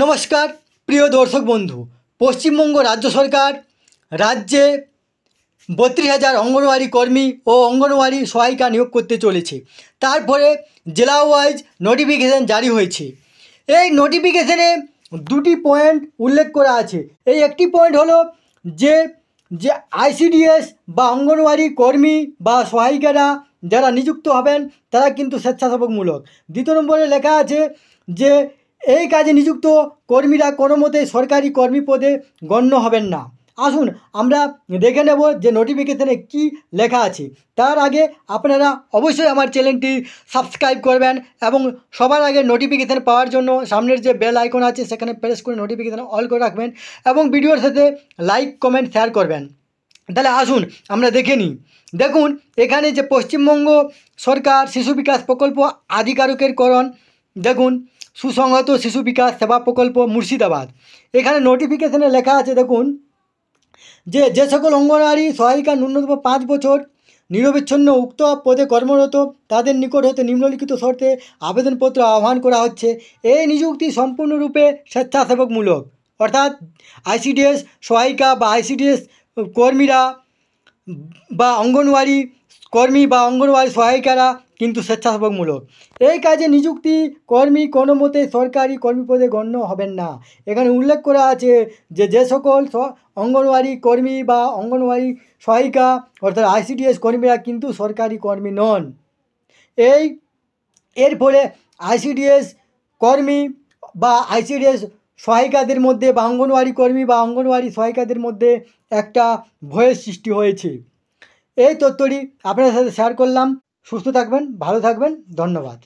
নমস্কার প্রিয় দর্শক বন্ধু। পশ্চিমবঙ্গ রাজ্য সরকার রাজ্যে ৩২,০০০ অঙ্গনওয়াড়ি কর্মী ও অঙ্গনওয়াড়ি সহায়িকা নিয়োগ করতে চলেছে। তারপরে জেলা ওয়াইজ নোটিফিকেশান জারি হয়েছে। এই নোটিফিকেশানে দুটি পয়েন্ট উল্লেখ করা আছে। এই একটি পয়েন্ট হলো যে যে আইসিডিএস বা অঙ্গনওয়াড়ি কর্মী বা সহায়িকারা যারা নিযুক্ত হবেন তারা কিন্তু স্বেচ্ছাসেবকমূলক। দ্বিতীয় নম্বরে লেখা আছে যে এই কাজে নিযুক্ত কর্মীরা কোনো মতেই সরকারি কর্মী পদে গণ্য হবেন না। আসুন আমরা দেখে নেব যে নোটিফিকেশানে কি লেখা আছে। তার আগে আপনারা অবশ্যই আমার চ্যানেলটি সাবস্ক্রাইব করবেন এবং সবার আগে নোটিফিকেশান পাওয়ার জন্য সামনের যে বেল আইকন আছে সেখানে প্রেস করে নোটিফিকেশান অল করে রাখবেন এবং ভিডিওর সাথে লাইক কমেন্ট শেয়ার করবেন। তাহলে আসুন আমরা দেখে নিই। দেখুন এখানে যে পশ্চিমবঙ্গ সরকার শিশু বিকাশ প্রকল্প আধিকারিকেরকরণ, দেখুন সুসংহত শিশু বিকাশ সেবা প্রকল্প মুর্শিদাবাদ। এখানে নোটিফিকেশানে লেখা আছে, দেখুন যে সকল অঙ্গনওয়াড়ি সহায়িকা ন্যূনতম 5 বছর নিরবচ্ছিন্ন উক্ত পদে কর্মরত তাদের নিকট হতে নিম্নলিখিত শর্তে আবেদনপত্র আহ্বান করা হচ্ছে। এই নিযুক্তি সম্পূর্ণরূপে স্বেচ্ছাসেবকমূলক, অর্থাৎ আইসিডিএস সহায়িকা বা আইসিডিএস কর্মীরা বা অঙ্গনওয়াড়ি কর্মী বা অঙ্গনওয়াড়ি সহায়িকারা কিন্তু স্বেচ্ছাসেবকমূলক। এই কাজে নিযুক্তি কর্মী কোনো মতে সরকারি কর্মীপদে গণ্য হবেন না। এখানে উল্লেখ করা আছে যে সকল অঙ্গনওয়াড়ি কর্মী বা অঙ্গনওয়াড়ি সহায়িকা অর্থাৎ আইসিডিএস কর্মীরা কিন্তু সরকারি কর্মী নন। এর ফলে আইসিডিএস কর্মী বা আইসিডিএস সহায়িকাদের মধ্যে বা অঙ্গনওয়াড়ি কর্মী বা অঙ্গনওয়াড়ি সহায়িকাদের মধ্যে একটা ভয়ের সৃষ্টি হয়েছে। এই তথ্যটি আপনাদের সাথে শেয়ার করলাম। সুস্থ থাকবেন, ভালো থাকবেন, ধন্যবাদ।